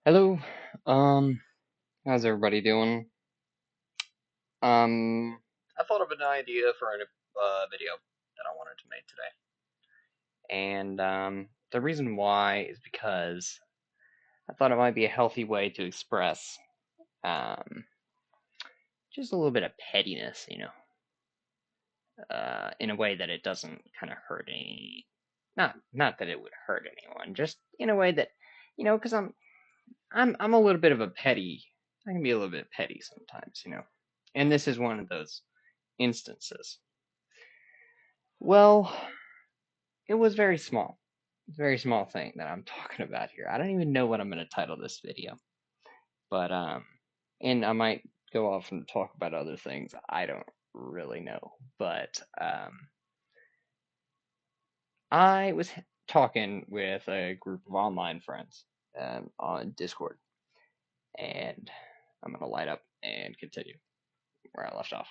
Hello. Um, how's everybody doing? I thought of an idea for a video that I wanted to make today. And the reason why is because I thought it might be a healthy way to express um just a little bit of pettiness, in a way that it doesn't kind of hurt any not that it would hurt anyone, just in a way that, because I'm a little bit of a petty. I can be a little bit petty sometimes. And this is one of those instances. Well, it was very small. It's a very small thing that I'm talking about here. I don't even know what I'm going to title this video, but and I might go off and talk about other things. I don't really know, but I was talking with a group of online friends on Discord, and I'm going to light up and continue where I left off.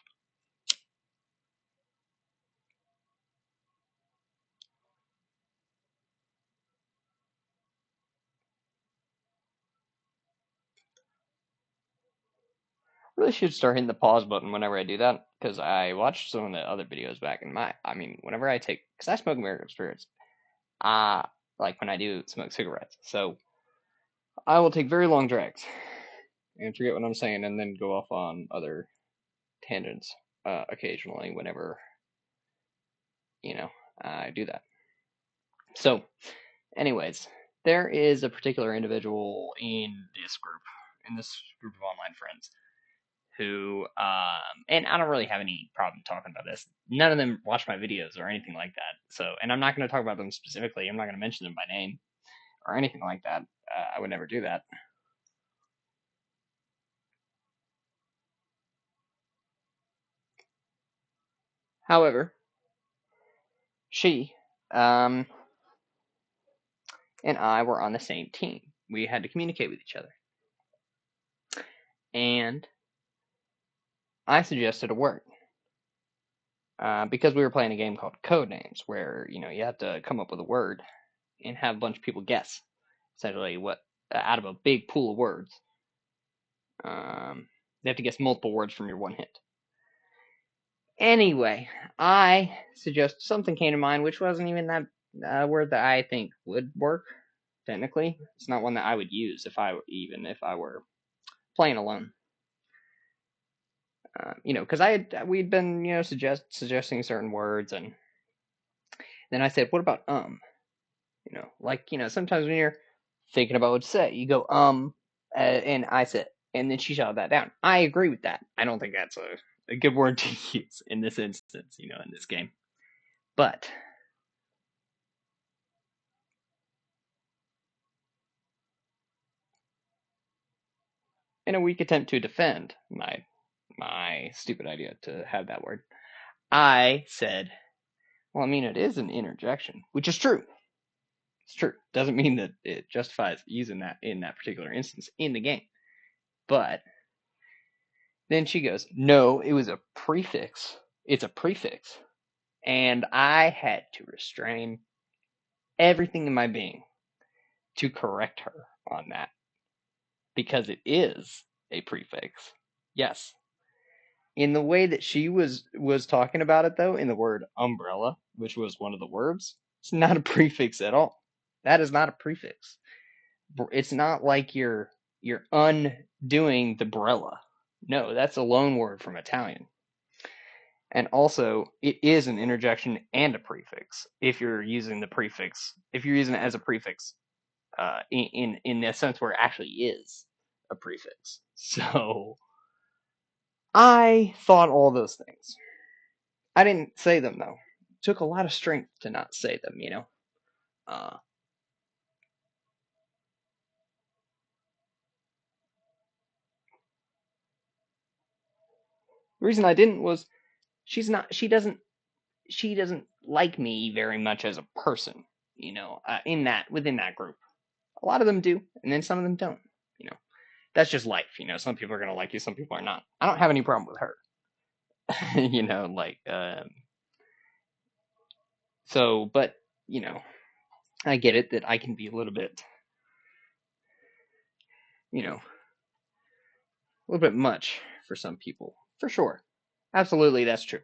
Really should start hitting the pause button whenever I do that, because I watched some of the other videos back in whenever I take, because I smoke American Spirits, like when I do smoke cigarettes, so I will take very long drags and forget what I'm saying and then go off on other tangents, occasionally whenever, I do that. So, anyways, there is a particular individual in this group of online friends, who and I don't really have any problem talking about this. None of them watch my videos or anything like that. So, and I'm not going to talk about them specifically. I'm not going to mention them by name or anything like that. I would never do that. However, she um, and I were on the same team. We had to communicate with each other, and I suggested a word because we were playing a game called Code Names, where you have to come up with a word and have a bunch of people guess essentially what out of a big pool of words. You have to guess multiple words from your one hint. Anyway, I suggest something came to mind, which wasn't even that word that I think would work. Technically, it's not one that I would use if I were playing alone. Because we'd been suggesting certain words, and then I said, "What about?" Sometimes when you're thinking about what to say, you go and I said, and then she shouted that down. I agree with that. I don't think that's a good word to use in this instance, in this game. But in a weak attempt to defend my stupid idea to have that word, I said, well, I mean, it is an interjection, which is true. It's true. Doesn't mean that it justifies using that in that particular instance in the game. But then she goes, no, it was a prefix. It's a prefix. And I had to restrain everything in my being to correct her on that because it is a prefix. Yes. In the way that she was talking about it though, in the word umbrella, which was one of the words, it's not a prefix at all. That is not a prefix. It's not like you're undoing the brella. No, that's a loan word from Italian. And also, it is an interjection and a prefix if you're using if you're using it as a prefix, in the sense where it actually is a prefix. So I thought all those things. I didn't say them though. It took a lot of strength to not say them. Uh, the reason I didn't was she's not. She doesn't like me very much as a person. Within that group, a lot of them do, and then some of them don't. You know, that's just life. Some people are gonna like you, some people are not. I don't have any problem with her. Like so, but you know, I get it that I can be a little bit a little bit much for some people, for sure. Absolutely, that's true.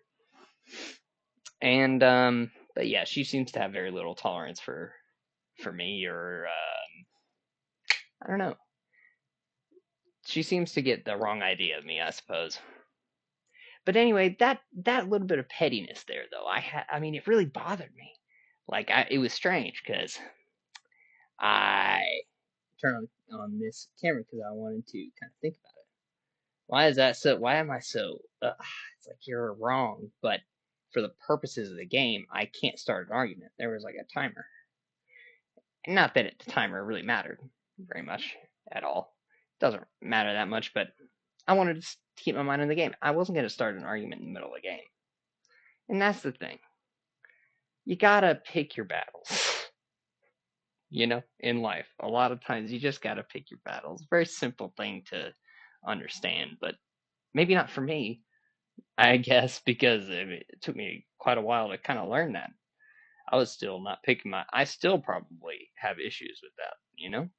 And but yeah, she seems to have very little tolerance for me, or I don't know. She seems to get the wrong idea of me, I suppose. But anyway, that little bit of pettiness there, though, I mean, it really bothered me. Like, it was strange because I turned on this camera because I wanted to kind of think about it. Why is that so? Why am I so? It's like you're wrong, but for the purposes of the game, I can't start an argument. There was like a timer. And not that the timer really mattered very much at all. It doesn't matter that much, but I wanted to keep my mind on the game. I wasn't going to start an argument in the middle of the game. And that's the thing. You gotta pick your battles. In life, a lot of times you just gotta pick your battles. Very simple thing to understand, but maybe not for me, I guess, because it took me quite a while to kind of learn that. I was still not picking I still probably have issues with that.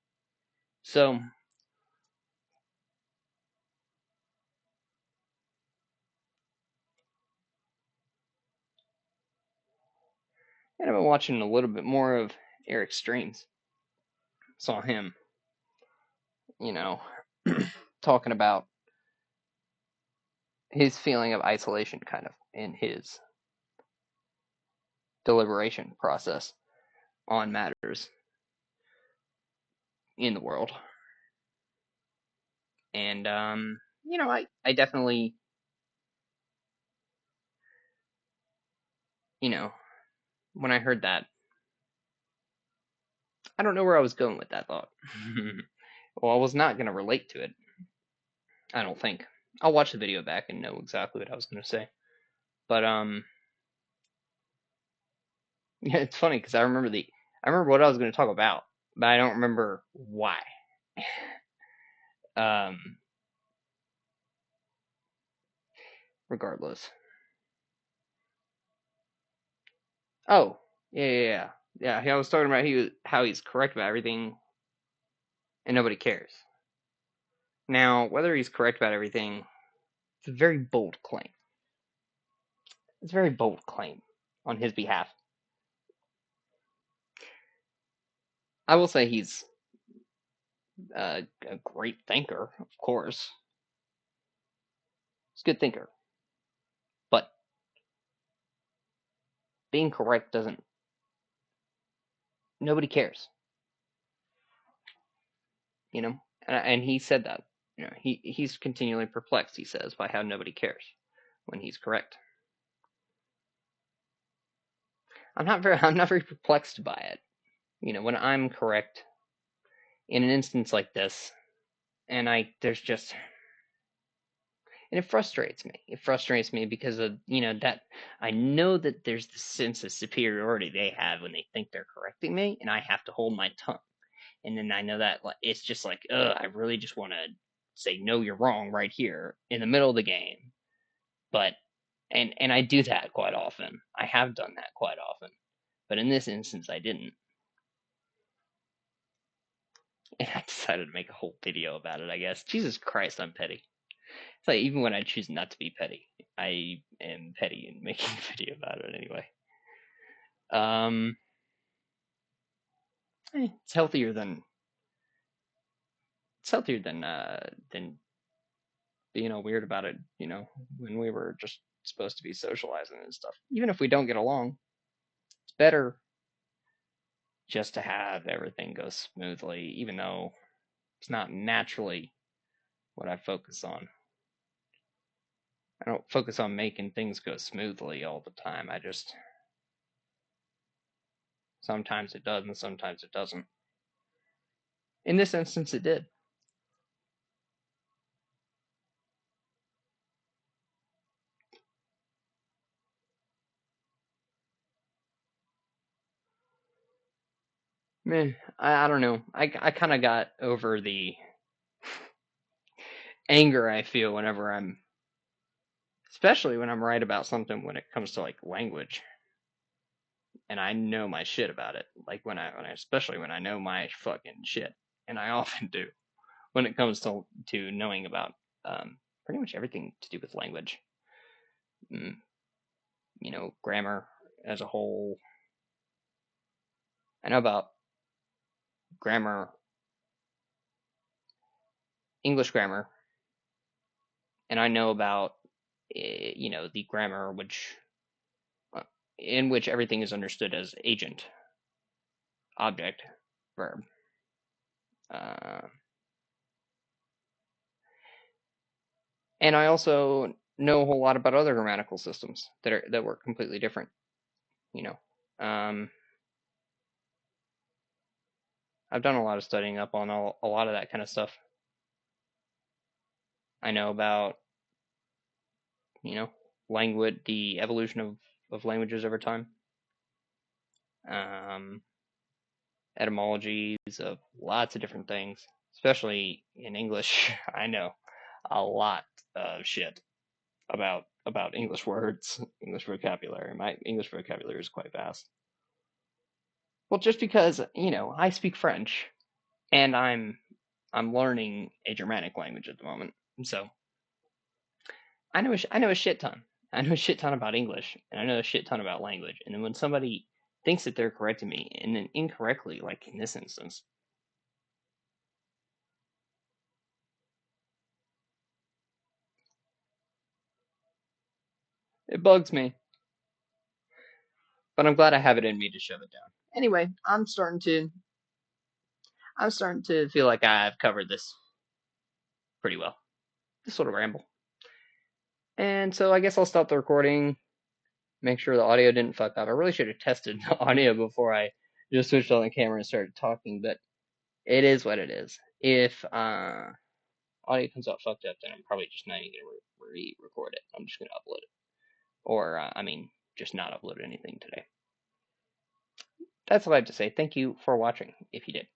So, and I've been watching a little bit more of Eric's streams. Saw him, you know, talking about his feeling of isolation kind of in his deliberation process on matters in the world. And I definitely, you know, when I heard that, I don't know where I was going with that thought. Well, I was not going to relate to it. I don't think. I'll watch the video back and know exactly what I was going to say. But yeah, it's funny because I remember what I was going to talk about, but I don't remember why. um, Regardless. Oh, yeah. I was talking about how he's correct about everything, and nobody cares. Now, whether he's correct about everything, it's a very bold claim. It's a very bold claim on his behalf. I will say he's a great thinker, of course. He's a good thinker. But being correct doesn't. Nobody cares. And he said that. He's continually perplexed, he says, by how nobody cares when he's correct. I'm not very perplexed by it. When I'm correct in an instance like this, and there's just, and it frustrates me. It frustrates me because of that I know that there's this sense of superiority they have when they think they're correcting me, and I have to hold my tongue. And then I know that it's just like, I really just want to say no, you're wrong right here in the middle of the game. But and I do that quite often. I have done that quite often, but in this instance, I didn't. And I decided to make a whole video about it. I guess Jesus Christ, I'm petty. It's like even when I choose not to be petty, I am petty in making a video about it anyway. Um, it's healthier than than being all weird about it. When we were just supposed to be socializing and stuff. Even if we don't get along, it's better just to have everything go smoothly, even though it's not naturally what I focus on. I don't focus on making things go smoothly all the time. I just sometimes it does and sometimes it doesn't. In this instance, it did. Man, I don't know. I kind of got over the anger I feel whenever especially when I'm right about something when it comes to like language, and I know my shit about it. Like especially when I know my fucking shit, and I often do. when it comes to knowing about pretty much everything to do with language. Mm, grammar as a whole. I know about grammar, English grammar, and I know about the grammar uh, in which everything is understood as agent, object, verb. Uh, and I also know a whole lot about other grammatical systems that work completely different. You know, I've done a lot of studying up on a lot of that kind of stuff. I know about language, the evolution of languages over time, um, etymologies of lots of different things, especially in English. I know a lot of shit about English words, English vocabulary. My English vocabulary is quite vast. Well, just because I speak French and I'm learning a Germanic language at the moment, so I know a shit ton. I know a shit ton about English, and I know a shit ton about language. And then when somebody thinks that they're correcting me, and then incorrectly, like in this instance, it bugs me. But I'm glad I have it in me to shove it down. Anyway, I'm starting to feel like I've covered this pretty well. This sort of ramble. And so I guess I'll stop the recording, make sure the audio didn't fuck up. I really should have tested the audio before I just switched on the camera and started talking, but it is what it is. If audio comes out fucked up, then I'm probably just not even gonna re-record it. I'm just gonna upload it, or just not upload anything today. That's all I have to say. Thank you for watching. If you did.